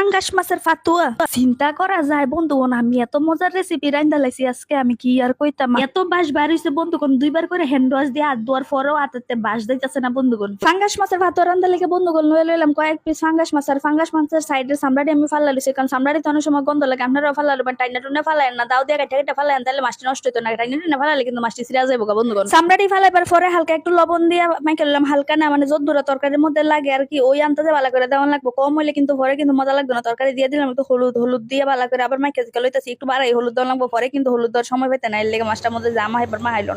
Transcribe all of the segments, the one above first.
Fungus মাছের ফাতুয়া চিন্তা করা যায় বন্ধুগণ। আমি এত মজার রেসিপি রাইন্দা লাইছি আজকে, আমি কি আর কইতাম। এত বাস বার হইছে বন্ধুগণ, দুইবার করে হ্যান্ড ওয়াশ দিয়ে হাত ধোয়ার পরেও হাতে বাস দিতেছে না বন্ধুগণ। ফাঙ্গাস মাছের ফাতুয়া রান্দা লেগে বন্ধুগণ লয়ে লইলাম কয়েক পিস ফাঙ্গাস মাছ। আর ফাঙ্গাস মাছের সাইডের সামড়াটি আমি ফাল্লা লইছি, কারণ সামড়াটি অনেক সময় গন্ধ লাগে। আপনারাও ফাল্লা লবেন, টাইনা টুনা ফালায় না, দাও দিয়ে কাটা ফালায়, তাহলে মাছটি নষ্ট হইতো না। টাইনা টুনা ফালালে কিন্তু মাছটি সিরা যাইব বন্ধুগণ। সামড়াটি ফালাইবার পরে হালকা একটু লবণ দিয়ে মাইকে লইলাম, হালকা না মানে যদ্দুরা তরকারির মধ্যে লাগে আর কি, ওই আন্তাজে ভালো করে দেওয়া লাগবে। কম হইলে কিন্তু পরে কিন্তু মজা লাগবে না। তরকারি দিয়ে দিলাম একটু হলুদ দিয়ে ভালো করে আবার মাইকে লইতেছি, একটু বাড়াই হলুদ দেওয়া লাগবো। পরে কিন্তু হলুদ দেওয়ার সময় পেতে না, এর লেগে মাছটার মধ্যে জামা এবার মাহাইল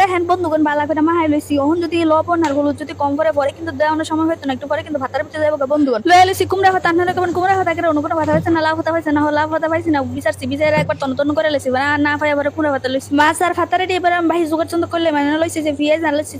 দেখেন বন্ধুগণ, ভালো করে মাহাই লইছি। ওহন যদি লবণ আর হলুদ যদি কম করে পরে কিন্তু দেওয়ানোর সময় হইতো না, একটু পরে কিন্তু ভাতার ভিতরে যাবো বন্ধুগণ। লয়ে লইছি কুমড়া ভাতা। আপনারা কেমন কুমড়া ভাতা করে অনুকূল ভাতা পাইছে না, লাভ ভাতা পাইছে না, লাভ ভাতা পাইছি না, বিচারছি বিচারে একবার তন্ন করে লইছি না পাই আবার কুমড়া ভাতা লইছি। মাছ আর ভাতারে এবার আমি ভাই জোগাড় চন্দ করলে মানে লইছি যে পেঁয়াজ আর লইছি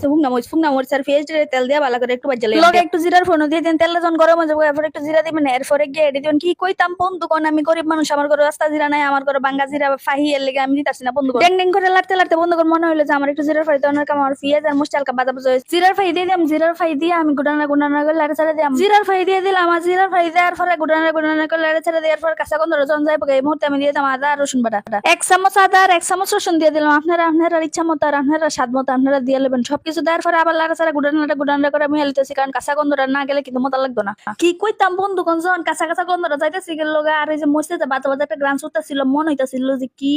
ফুংনা মরিচ আর পেঁয়াজ তেল দিয়ে ভালো করে একটু বাজলে লগে একটু জিরার ফোড়ন দিয়ে দেন, তেলটা যখন গরম হয়ে যাবে এরপর একটু জিরা দিবেন। এরপরে গিয়ে এটি দিবেন। কি কইতাম বন্ধুগণ, আমি গরিব মানুষ, আমার ঘরে রাস্তা জিরা নাই, আমার ঘরে বাঙ্গা জিরা ফাহি এর লেগে আমি দিতাছি না বন্ধুগণ। ডেং করে লাড়তে বন্ধুগণ মনে হইলো যে আমার একটু জিরার ফাই দেওয়ার কাম। আমার পেঁয়াজ আর মুষ্টি হালকা বাজা বাজা জিরার ফাই দিয়ে দিলাম। জিরার ফাই দিয়ে আমি গুডানা করে লাড়ে ছাড়ে দিলাম। জিরার ফাই দিয়ে দিলাম। আর জিরার ফাই দেওয়ার পরে গুডানা করে লাড়ে ছাড়ে দেওয়ার পর কাঁচা গন্ধ জন যাই এই মুহূর্তে আমি দিয়ে দিলাম আদা আর রসুন বাটা। 1 চামচ আদা আর 1 চামচ রসুন দিয়ে দিলাম। আপনারা ইচ্ছা মতো আর আপনারা স্বাদ মতো আপনারা দিয়ে নেবেন। সবকিছু দেওয়ার পরে আবার লাড়ে ছাড়া গুডানা করে আমি হেলতেছি, কারণ কাঁচা গন্ধটা না গেলে কিন্তু মজা লাগতো না। কি কইতাম বন্ধুগণ, যখন কাঁচা গন্ধটা যাইতেছি গেল আর এই যে মরছে যে বাজা একটা গ্রান ছুটতেছিল, মন হইতাছিল যে কি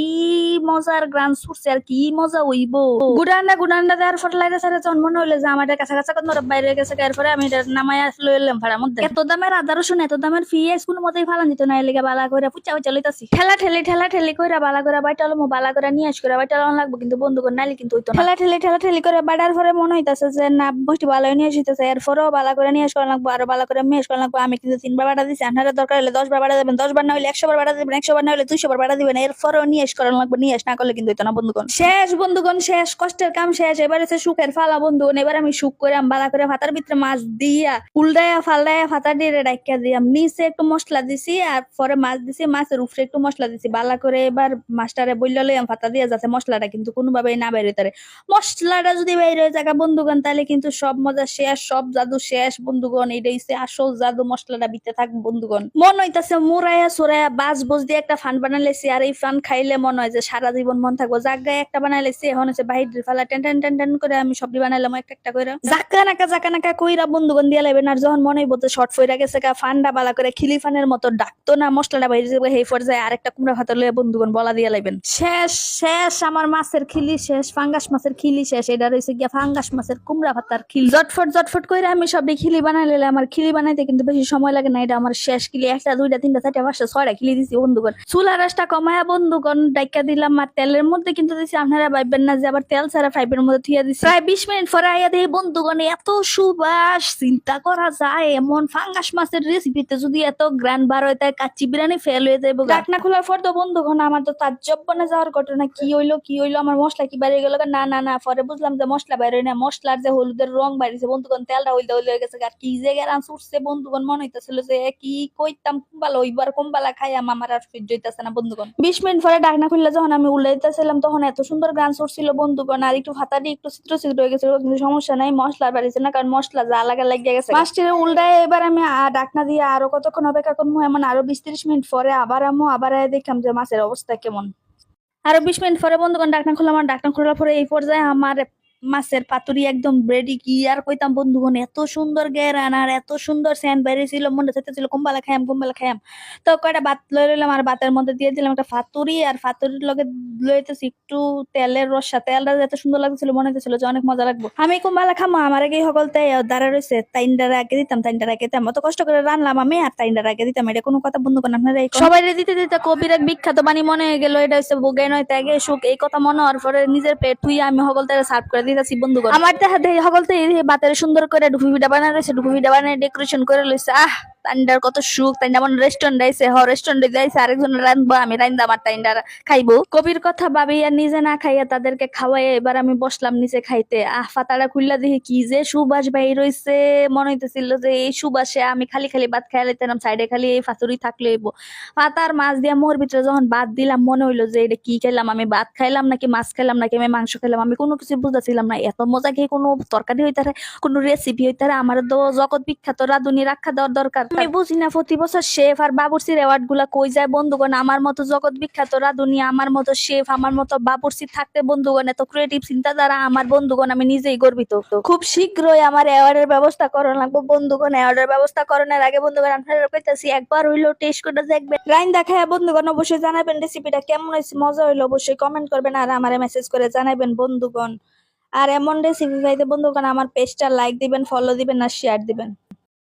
মজার গ্রান ছুটছে আর কি মজা হইব। গুডান্ডা দেওয়ার পরে লাইরে ছাড়া যখন মনে হইলো যে আমার কাঁচা গন্ধটা বাইরে গেছে, এরপরে আমি নামাই লই এলাম ভাড়ার মধ্যে। এত দামের আদা রসুন, এত দামের পেঁয়াজ কোনো মতেই ফালান দিত না, এর লেগে বালা করে ফুচা লইতাছি। ঠেলা ঠেলি করে বালা করে বাইটালো বালা করে নিয়ে আস করে বাইটালো লাগবো, কিন্তু বন্ধুগণ নাইলে কিন্তু হইতো না। ঠেলা ঠেলি করে বাড়ার পরে মনে হইতাছে যে না বসটি ভালো নিয়ে আসিতেছে, এরপরেও বালা করে নিয়ে আস করা লাগবো, আরো বালা করে মেশ করা লাগবো। আমি কিন্তু 3 বার বাড়া দিচ্ছি, আপনারা দরকার হলে 10 বার বাড়া দেবেন, 10 বার না হলে 100 বার বাড়া দেবেন, 100 বার না হলে 200 বার বাড়া দিবেন। এরপরেও নিয়ে আস করা লাগবো, নিয়ে আস না করলে কিন্তু হইতো না বন্ধুগণ। শেষ বন্ধুগণ, শেষ কষ্টের কাম শেষ। এবার হচ্ছে সুখের ফালা বন্ধুগণ। এবার আমি সুখ করে বালা করে ভাতার ভিতরে মাছ দিয়া উল্টায়া ফালদায়া ভাতা দিয়ে ডাইকা দিয়াম। নিচে একটু মশলা দিছি আর পরে মাছ দিছি, মাছের উপরে একটু মশলা দিছি বালা করে। এবার মাছটারে বইলা লইয়াম ভাতা দিয়া যাচ্ছে মশলাটা কিন্তু কোনোভাবেই না বাইরে হইতারে। মশলাটা যদি বাইরে হয়ে যায় বন্ধুগণ, তাহলে কিন্তু সব মজা শেষ, সব জাদু শেষ বন্ধুগণ। এইটা হচ্ছে আসল জাদু, মশলাটা বিতে থাকবে বন্ধুগণ। মন হইতাছে মোরাইয়া সোরাইয়া বাজ বুজ দিয়ে একটা ফান বানাইলেছি, আর এই ফান খাইলে মনে হয় যে সারা জীবন মন থাকবো। জায়গায় একটা বানাইলেছি, এখন হচ্ছে বাহির ফালা টেন করে আমি সবজি বানাইলাম একটা করে জাকা নাকা কইরা বন্ধুগণ দিয়ে লাইবেন। আর যখন মনে হইব যে শর্ট ফইরা গেছে ফান্ডা বালা করে খিলি ফানের মতো ডাকতো না, মশলাটা বাইরে যাবে হেই ফর যায়, আরেকটা কুমড়া ভাত লইয়া বন্ধুগণ বলা দিয়ে লাইবেন। শেষ আমার মাছের খিলি শেষ, ফাঙ্গাস মাছের খিলি শেষ। এটা রয়েছে গিয়া ফাঙ্গাস মাছের কুমড়া ভাতার খিলি। জটফট করে আমি সবই খিলি বানাই লইলে। আমার খিলি বানাইতে কিন্তু বেশি সময় লাগে না। এটা আমার শেষ খিলি। 1টা 2টা 3টা 4টা 5টা 6টা খিলি দিছি বন্ধুগণ। চুলা রাসটা কমায়া বন্ধুগণ ডাইকা দিলাম। আর তেলের মধ্যে কিন্তু দিছি, আপনারা ভাববেন না যে আবার তেল ছাড়া ফ্রাইপ্যানের মধ্যে থিয়া দিছি। প্রায় 20 মিনিট পরে আইয়া দেই বন্ধুগণ এত সুবাস, চিন্তা করা যায় এমন ফাঙ্গাস মাছের রেসিপিতে যদি এত গ্রান বার হয় তাই কাচ্চি বিরিয়ানি ফেল হয়ে যাবে। ঢাকনা খোলার পর তো বন্ধুগণ আমার তো তাজ্জব বনে যাওয়ার ঘটনা। কি হইলো আমার মশলা কি বাইরে গেল না পরে বুঝলাম যে মশলা বাইরে না, মশলার যে হলুদের রং বাইরেছে বন্ধুগণ, তেলটা হইলে হয়ে গেছে। আর কি যে গেরান ছুটছে বন্ধুগণ, মনে হইতেছিল যে কি কইতাম কুম্বালা ওইবার কুম্বালা খাইয়াম, আমার আর সহ্য হইতেছে না বন্ধুগণ। 20 মিনিট পরে ঢাকনা খুললে যখন আমি উল্লাইতেছিলাম তখন এত সুন্দর গান ছুটছিল বন্ধুগণ। আর একটু ভাতা দিয়ে একটু ছিদ্র হয়ে গেছিল, কিন্তু সমস্যা নাই, মশলা বাড়িছে না, কারণ মশলা যা লাগিয়ে গেছে। মাছটির উল্টায় এবার আমি ঢাকনা দিয়ে আরো কতক্ষণ অপেক্ষা করবো, এমন আরো 20-30 মিনিট পরে আবার আবার দেখলাম যে মাছের অবস্থা কেমন। আরো 20 মিনিট পরে বন্ধুগণ ঢাকনা খুললাম। আর ঢাকনা খোলার পরে এই পর্যায়ে আমার মাছের পাতুরি একদম রেডি। কি আর কইতাম বন্ধুগণ, এত সুন্দর গেরান আর এত সুন্দর সেন্ট বেরিয়েছিল, মনে চাইতেছিল কুম্বালা খাইয়াম। তো কয়টা ভাত লইলাম আর ভাতের মধ্যে দিয়ে দিলাম একটা ফাতুরি। আর ফাতুরির লগে লইতেছি একটু তেলের রসা। তেলটা এত সুন্দর লাগছিল, মনে হইতেছিল যে অনেক মজা লাগবে। আমি কুম্বালা খামো, আমার আগে সকলতে দাঁড়া রয়েছে, 3টার আগে দিতাম। অত কষ্ট করে রানলাম আমি, আর 3টার আগে দিতাম। এটা কোনো কথা বন্ধুগণ, আপনারা সবাই দিতে কবির এক বিখ্যাত বাণী মনে হয়ে গেল, এটা হচ্ছে বুগে নয় ত্যাগে সুখ। এই কথা মনে হওয়ার পরে নিজের প্লেট থুই আমি সকলতে সার্ভ করে দিতেছি বন্ধুগণ। আমার দেখাতে সকলতে বাতের সুন্দর করে ডুফি পিঠা বানায় রয়েছে, ডুফি পিঠা বানিয়ে ডেকোরেশন করে লইছে। তাইন্ডার কত সুখ, তাইন্ডা মনে রেস্টুরেন্ট আইছে, রেস্টুরেন্টে যাইছে, আরেকজন রান্ধবো, আমি রান্ধা আমার তাইন্ডার খাইবো। কবির কথা ভাবি আর নিজে না খাইয়া তাদেরকে খাওয়াই এবার আমি বসলাম নিচে খাইতে। ফাতাটা খুললা দেখি কি যে সুবাস বাই রইছে, মনে হইতেছিল যে এই সুবাসে আমি খালি ভাত খাইয়া লাইতাম, সাইডে খালি এই ফাতুরি থাকলে পাতার মাছ দিয়া মোর ভিতরে যখন ভাত দিলাম, মনে হইলো যে এটা কি খাইলাম, আমি ভাত খাইলাম নাকি মাছ খাইলাম নাকি আমি মাংস খাইলাম, আমি কোনো কিছু বুঝতেছিলাম না। এত মজা খেয়ে কোনো তরকারি হইতারে, কোনো রেসিপি হইতারে, আমার তো জগৎ বিখ্যাত রাঁধুনি রাখা দেওয়ার দরকার। আমি বুঝি না প্রতি বছর শেফ আর বাবুর্চির অ্যাওয়ার্ড গুলা কই যায় বন্ধুগণ। আমার মতো জগৎ বিখ্যাত রাঁধুনি, আমার মতো শেফ, আমার মতো বাবুর্চি থাকতে বন্ধুগণ, এত ক্রিয়েটিভ চিন্তাধারা আমার বন্ধুগণ, আমি নিজেই গর্বিত। খুব শীঘ্রই আমার অ্যাওয়ার্ডের ব্যবস্থা করা লাগবে বন্ধুগণ। অ্যাওয়ার্ডের ব্যবস্থা করানোর আগে বন্ধুগণ আপনারা কইতাছি একবার হইলো টেস্ট করে দেখবেন। রাইন দেখায় বন্ধুগণ অবশ্যই জানাবেন রেসিপিটা কেমন হয়েছে, মজা হইলো অবশ্যই কমেন্ট করবেন আর আমারে মেসেজ করে জানাবেন বন্ধুগণ। আর এমন রেসিপি পাইতে বন্ধুগণ আমার পেজটা লাইক দিবেন, ফলো দিবেন আর শেয়ার দিবেন।